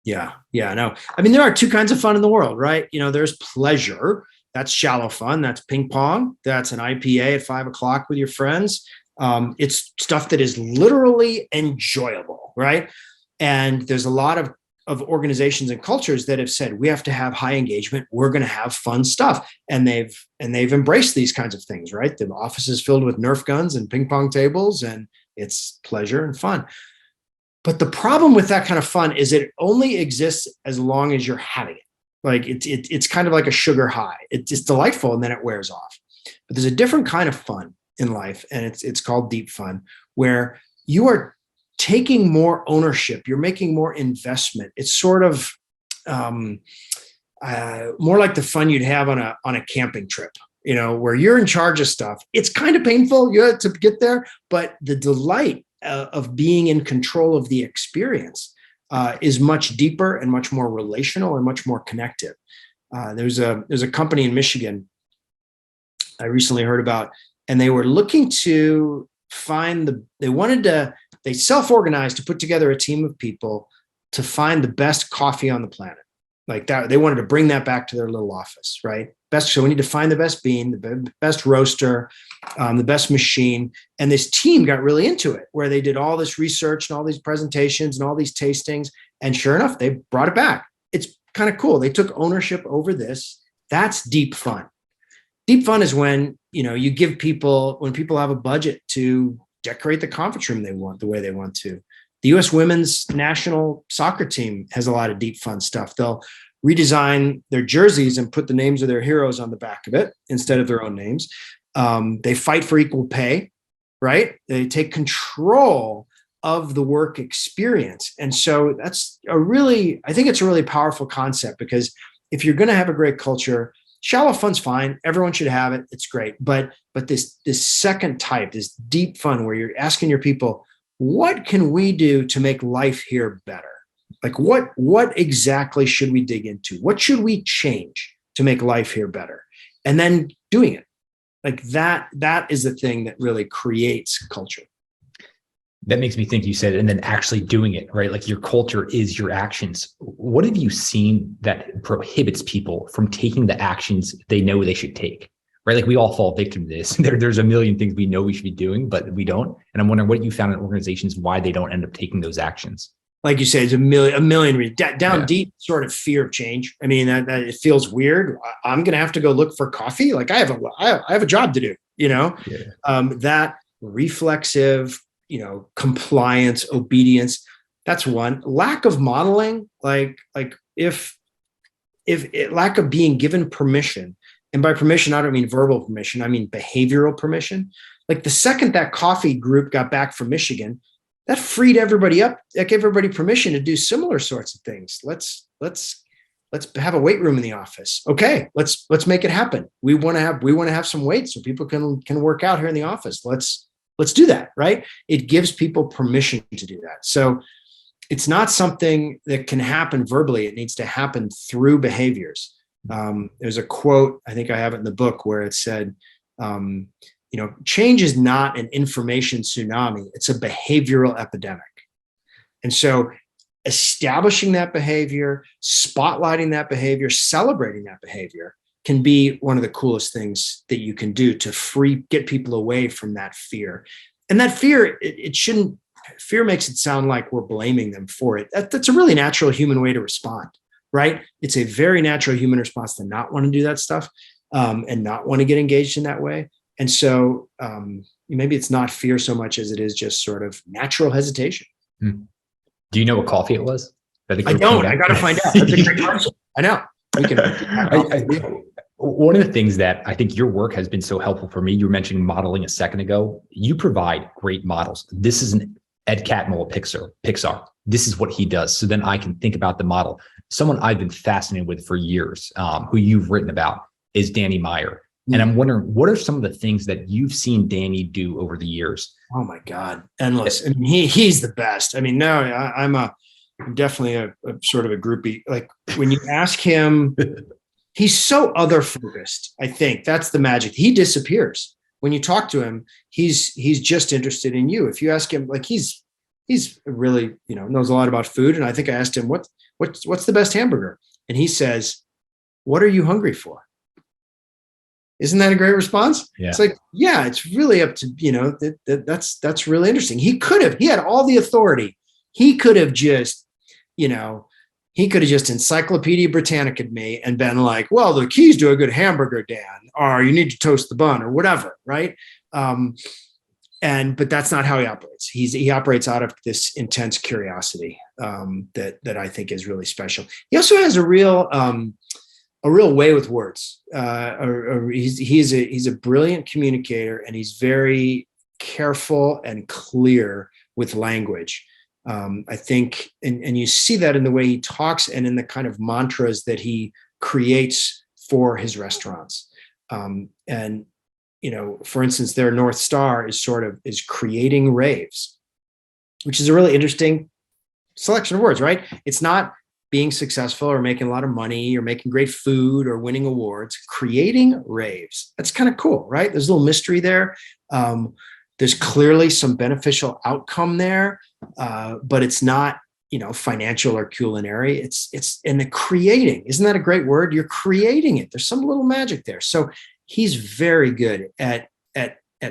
Yeah. No, I mean, there are two kinds of fun in the world, right? There's pleasure. That's shallow fun. That's ping pong. That's an IPA at 5 o'clock with your friends. It's stuff that is literally enjoyable, right? And there's a lot of organizations and cultures that have said, we have to have high engagement. We're going to have fun stuff. And they've embraced these kinds of things, right? The office is filled with Nerf guns and ping pong tables, and it's pleasure and fun. But the problem with that kind of fun is it only exists as long as you're having it. Like it's kind of like a sugar high. It's delightful and then it wears off. But there's a different kind of fun in life, and it's called deep fun, where you are taking more ownership. You're making more investment. It's sort of more like the fun you'd have on a camping trip, where you're in charge of stuff. It's kind of painful to get there, but the delight of being in control of the experience is much deeper and much more relational and much more connected. There's a company in Michigan I recently heard about, and they were looking to they self-organized to put together a team of people to find the best coffee on the planet. Like that, they wanted to bring that back to their little office, right? So we need to find the best bean, the best roaster, the best machine. And this team got really into it, where they did all this research and all these presentations and all these tastings. And sure enough, they brought it back. It's kind of cool. They took ownership over this. That's deep fun. Deep fun is when, you give when people have a budget to decorate the conference room the way they want to. The U.S. women's national soccer team has a lot of deep fun stuff. They'll redesign their jerseys and put the names of their heroes on the back of it instead of their own names. They fight for equal pay, right? They take control of the work experience. And so I think it's a really powerful concept, because if you're going to have a great culture, shallow fun's fine. Everyone should have it. It's great. But this second type, this deep fun, where you're asking your people, what can we do to make life here better? Like what exactly should we dig into? What should we change to make life here better? And then doing it. Like that is the thing that really creates culture. That makes me think you said, and then actually doing it, right? Like your culture is your actions. What have you seen that prohibits people from taking the actions they know they should take, right? Like we all fall victim to this. There's a million things we know we should be doing, but we don't. And I'm wondering what you found in organizations, why they don't end up taking those actions. Like you say, it's a million down deep sort of fear of change. I mean, that it feels weird. I'm going to have to go look for coffee. Like I have a job to do, that reflexive, compliance, obedience. That's one. Lack of modeling, like if lack of being given permission, and by permission, I don't mean verbal permission, I mean behavioral permission. Like the second that coffee group got back from Michigan, that freed everybody up. That gave everybody permission to do similar sorts of things. Let's have a weight room in the office. Okay, let's make it happen. We want to have some weights so people can work out here in the office. Let's do that, right? It gives people permission to do that. So it's not something that can happen verbally. It needs to happen through behaviors. There's a quote, I think I have it in the book, where it said, change is not an information tsunami. It's a behavioral epidemic. And so establishing that behavior, spotlighting that behavior, celebrating that behavior can be one of the coolest things that you can do to get people away from that fear. And that fear, fear makes it sound like we're blaming them for it. That's a really natural human way to respond, right? It's a very natural human response to not want to do that stuff and not want to get engaged in that way. And so maybe it's not fear so much as it is just sort of natural hesitation. Do you know what coffee it was? I don't. I got to find out. That's a great question. I know. We can. One of the things that I think your work has been so helpful for me, you were mentioning modeling a second ago. You provide great models. This is an Ed Catmull at Pixar. This is what he does. So then I can think about the model. Someone I've been fascinated with for years, who you've written about, is Danny Meyer. And I'm wondering, what are some of the things that you've seen Danny do over the years? Oh my God, endless. I mean, he's the best. I mean, no, I'm definitely a sort of a groupie. Like when you ask him, he's so other focused. I think that's the magic. He disappears when you talk to him. He's just interested in you. If you ask him, like he's really, knows a lot about food. And I think I asked him, what's the best hamburger? And he says, what are you hungry for? Isn't that a great response? Yeah. It's like, yeah, it's really up to, that's really interesting. He had all the authority. He could have just, Encyclopedia Britannica me and been like, well, the keys to a good hamburger, Dan, are you need to toast the bun or whatever. Right. But that's not how he operates. He operates out of this intense curiosity that I think is really special. He also has a real way with words. He's a brilliant communicator, and he's very careful and clear with language. I think, and you see that in the way he talks and in the kind of mantras that he creates for his restaurants. For instance, their North Star is creating raves, which is a really interesting selection of words, right? It's not being successful or making a lot of money or making great food or winning awards. Creating raves. That's kind of cool, right? There's a little mystery there. There's clearly some beneficial outcome there, but it's not, financial or culinary. It's in the creating. Isn't that a great word? You're creating it. There's some little magic there. So he's very good at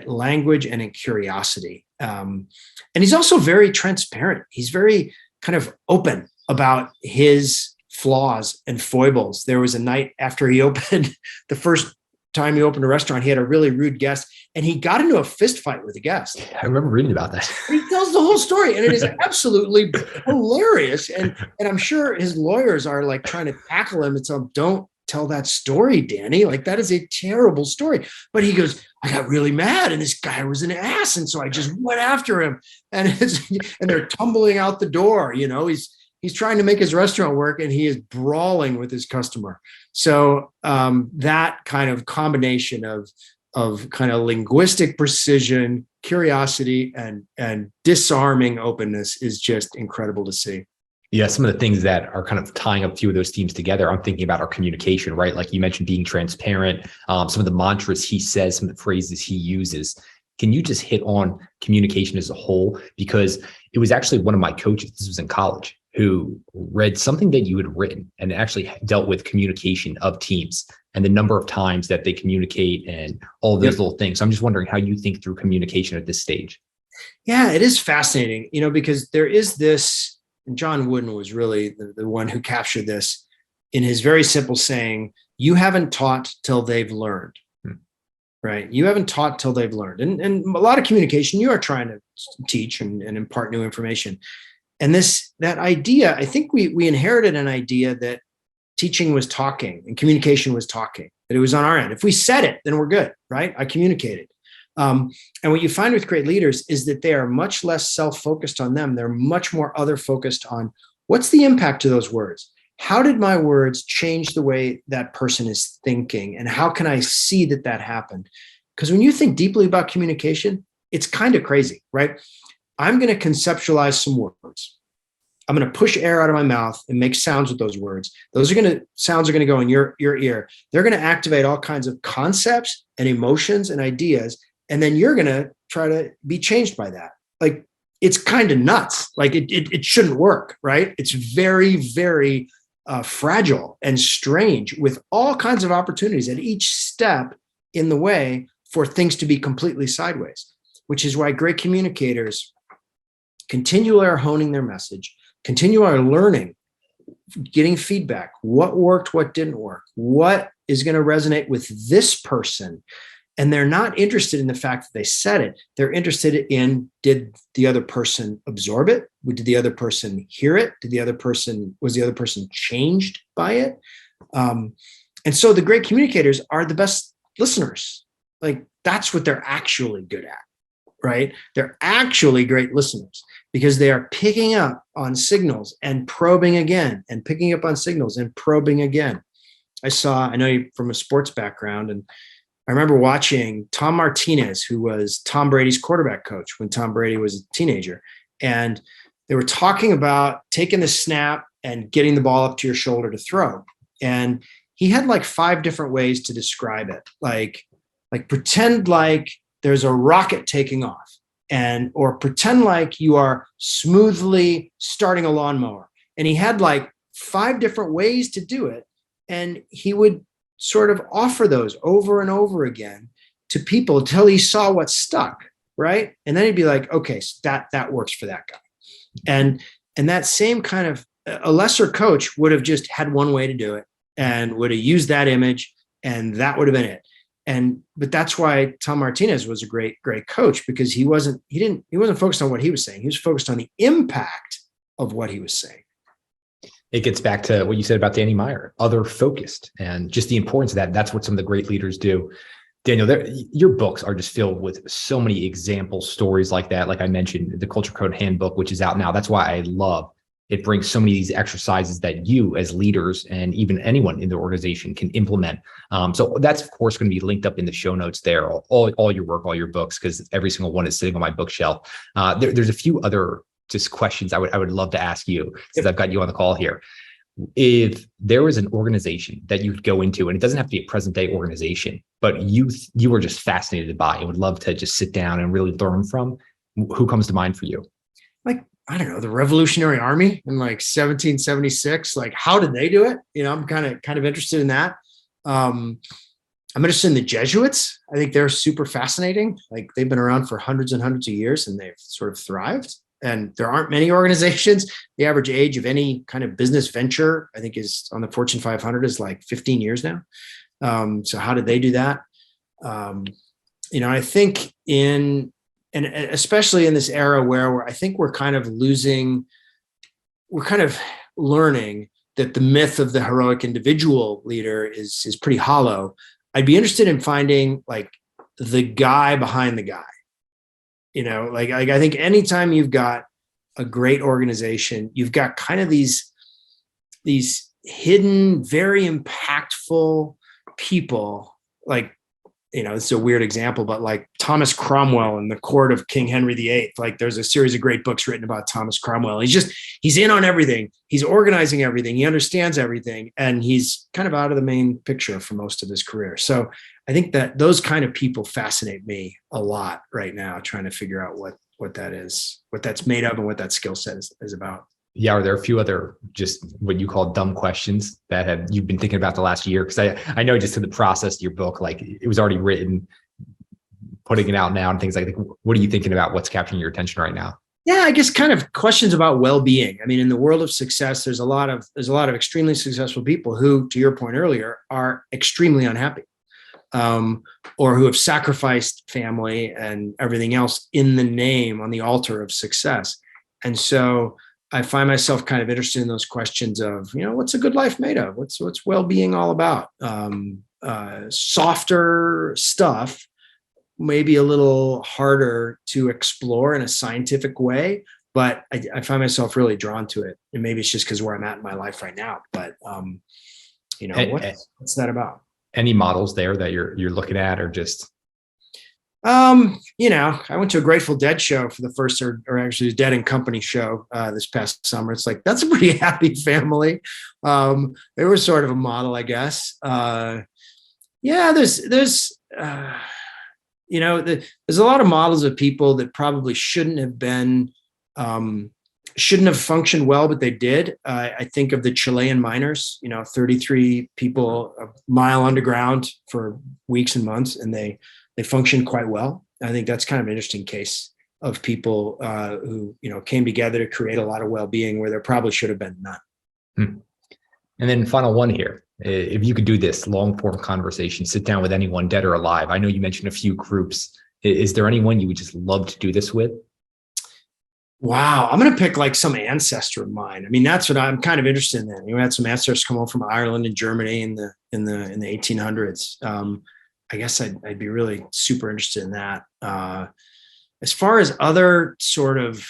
language and in curiosity. And he's also very transparent. He's very kind of open about his flaws and foibles. There was a night after he opened, the first time he opened a restaurant, he had a really rude guest and he got into a fist fight with a guest. I remember reading about that. He tells the whole story and it is absolutely hilarious. And I'm sure his lawyers are like trying to tackle him and tell him, don't tell that story, Danny. Like that is a terrible story. But he goes, I got really mad and this guy was an ass. And so I just went after him and they're tumbling out the door. He's trying to make his restaurant work and he is brawling with his customer. So that kind of combination of kind of linguistic precision, curiosity, and disarming openness is just incredible to see. Yeah, some of the things that are kind of tying up a few of those themes together, I'm thinking about our communication, right? Like you mentioned, being transparent, some of the mantras he says, some of the phrases he uses. Can you just hit on communication as a whole? Because it was actually one of my coaches, this was in college, who read something that you had written and actually dealt with communication of teams and the number of times that they communicate and all those little things. So I'm just wondering how you think through communication at this stage. Yeah, it is fascinating, because there is this, and John Wooden was really the one who captured this in his very simple saying, you haven't taught till they've learned. Right? You haven't taught till they've learned. And a lot of communication, you are trying to teach and impart new information. And that idea, I think we inherited an idea that teaching was talking and communication was talking, that it was on our end. If we said it, then we're good, right? I communicated. And what you find with great leaders is that they are much less self-focused on them. They're much more other focused on what's the impact to those words? How did my words change the way that person is thinking? And how can I see that happened? Because when you think deeply about communication, it's kind of crazy, right? I'm going to conceptualize some words. I'm going to push air out of my mouth and make sounds with those words. Sounds are going to go in your ear. They're going to activate all kinds of concepts and emotions and ideas. And then you're going to try to be changed by that. Like, it's kind of nuts. Like it shouldn't work, right? It's very, very fragile and strange with all kinds of opportunities at each step in the way for things to be completely sideways, which is why great communicators continually are honing their message, continually are learning, getting feedback, what worked, what didn't work, what is going to resonate with this person. And they're not interested in the fact that they said it. They're interested in, did the other person absorb it? Did the other person hear it? Was the other person changed by it? And so the great communicators are the best listeners. Like, that's what they're actually good at, right? They're actually great listeners because they are picking up on signals and probing again, and picking up on signals and probing again. I know you from a sports background, and I remember watching Tom Martinez, who was Tom Brady's quarterback coach when Tom Brady was a teenager. And they were talking about taking the snap and getting the ball up to your shoulder to throw. And he had like 5 different ways to describe it. Like pretend like there's a rocket taking off, or pretend like you are smoothly starting a lawnmower. And he had like 5 different ways to do it. And he would sort of offer those over and over again to people until he saw what stuck, right? And then he'd be like, okay, so that works for that guy. And that same kind of, a lesser coach would have just had one way to do it and would have used that image, and that would have been it. But that's why Tom Martinez was a great coach, because he wasn't focused on what he was saying. He was focused on the impact of what he was saying. It gets back to what you said about Danny Meyer, other focused, and just the importance of that. That's what some of the great leaders do. Daniel, your books are just filled with so many example stories like that. Like I mentioned, the Culture Code Handbook, which is out now. That's why I love it. Brings so many of these exercises that you as leaders and even anyone in the organization can implement. So that's, of course, going to be linked up in the show notes there, all your work, all your books, because every single one is sitting on my bookshelf. There's a few other just questions I would love to ask you, since I've got you on the call here. If there was an organization that you could go into, and it doesn't have to be a present day organization, but you were just fascinated by and would love to just sit down and really learn from, who comes to mind for you? Like, I don't know, the Revolutionary Army in like 1776. Like, how did they do it? I'm kind of interested in that. I'm interested in the Jesuits. I think they're super fascinating. Like, they've been around for hundreds and hundreds of years, and they've sort of thrived. And there aren't many organizations. The average age of any kind of business venture, I think, is on the Fortune 500 is like 15 years now. So how did they do that? I think and especially in this era where I think we're kind of learning that the myth of the heroic individual leader is pretty hollow. I'd be interested in finding like the guy behind the guy. Like I think anytime you've got a great organization, you've got kind of these hidden, very impactful people. Like, it's a weird example, but like Thomas Cromwell in the court of King Henry VIII. Like, there's a series of great books written about Thomas Cromwell. He's in on everything. He's organizing everything. He understands everything. And he's kind of out of the main picture for most of his career. So I think that those kind of people fascinate me a lot right now, trying to figure out what that is, what that's made of, and what that skill set is about. Yeah, are there a few other just what you call dumb questions that you've been thinking about the last year? Because I know just in the process of your book, like it was already written, putting it out now and things like that. What are you thinking about? What's capturing your attention right now? Yeah, I guess kind of questions about well-being. I mean, in the world of success, there's a lot of extremely successful people who, to your point earlier, are extremely unhappy. Or who have sacrificed family and everything else in the name, on the altar of success. And so I find myself kind of interested in those questions of, what's a good life made of? What's well-being all about? Softer stuff, maybe a little harder to explore in a scientific way, but I find myself really drawn to it. And maybe it's just because where I'm at in my life right now, but what's that about? Any models there that you're looking at, or just? I went to a Grateful Dead show for the first, or actually Dead and Company show this past summer. It's like, that's a pretty happy family. They were sort of a model, I guess. There's a lot of models of people that probably shouldn't have functioned well, but they did. I think of the Chilean miners, 33 people a mile underground for weeks and months, and they functioned quite well. I think that's kind of an interesting case of people who, came together to create a lot of well-being where there probably should have been none. And then final one here. If you could do this long form conversation, sit down with anyone dead or alive. I know you mentioned a few groups. Is there anyone you would just love to do this with? Wow, I'm going to pick like some ancestor of mine. I mean, that's what I'm kind of interested in. You had some ancestors come over from Ireland and Germany in the 1800s. I guess I'd be really super interested in that. As far as other sort of,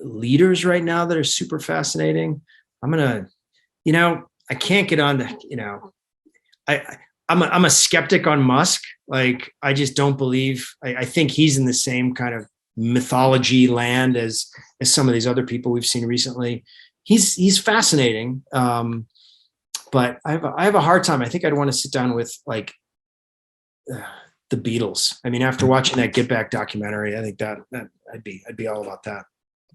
leaders right now that are super fascinating, I'm gonna, I can't get on to, I'm a skeptic on Musk. Like, I just don't believe. I think he's in the same kind of mythology land as some of these other people we've seen recently. He's fascinating, but I have a hard time. I think I'd want to sit down with like the Beatles. I mean, after watching that Get Back documentary, I think that I'd be all about that.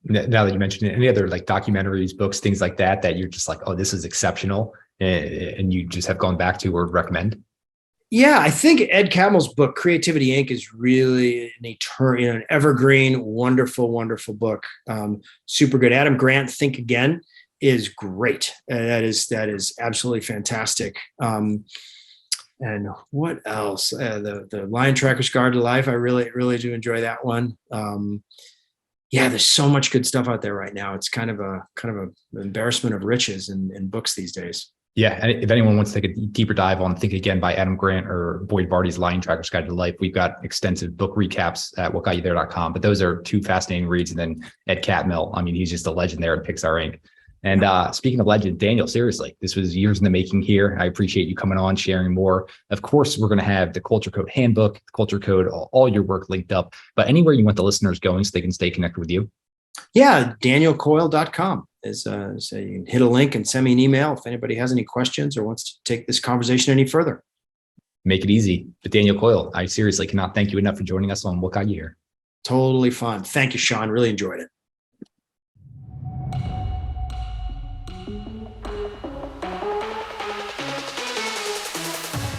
Now that you mentioned it, any other like documentaries, books, things like that you're just like, oh, this is exceptional, and you just have gone back to or recommend? Yeah, I think Ed Catmull's book, Creativity Inc., is really an evergreen, wonderful, wonderful book. Super good. Adam Grant, Think Again, is great. That is absolutely fantastic. And what else? The Lion Tracker's Guide to Life. I really, really do enjoy that one. Yeah, there's so much good stuff out there right now. It's kind of an embarrassment of riches in books these days. Yeah, and if anyone wants to take a deeper dive on Think Again by Adam Grant or Boyd Vardy's Lion Tracker's Guide to Life, we've got extensive book recaps at whatgotyouthere.com. But those are two fascinating reads. And then Ed Catmull, I mean, he's just a legend there at Pixar Inc. And speaking of legend, Daniel, seriously, this was years in the making here. I appreciate you coming on, sharing more. Of course, we're going to have the Culture Code Handbook, Culture Code, all your work linked up. But anywhere you want the listeners going so they can stay connected with you? Yeah, danielcoyle.com. So you can hit a link and send me an email if anybody has any questions or wants to take this conversation any further. Make it easy. But Daniel Coyle, I seriously cannot thank you enough for joining us on What Got You Here. Totally fun. Thank you, Sean. Really enjoyed it.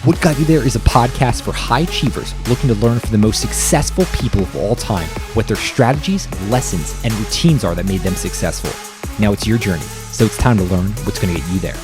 What Got You There is a podcast for high achievers looking to learn from the most successful people of all time what their strategies, lessons, and routines are that made them successful. Now it's your journey, so it's time to learn what's going to get you there.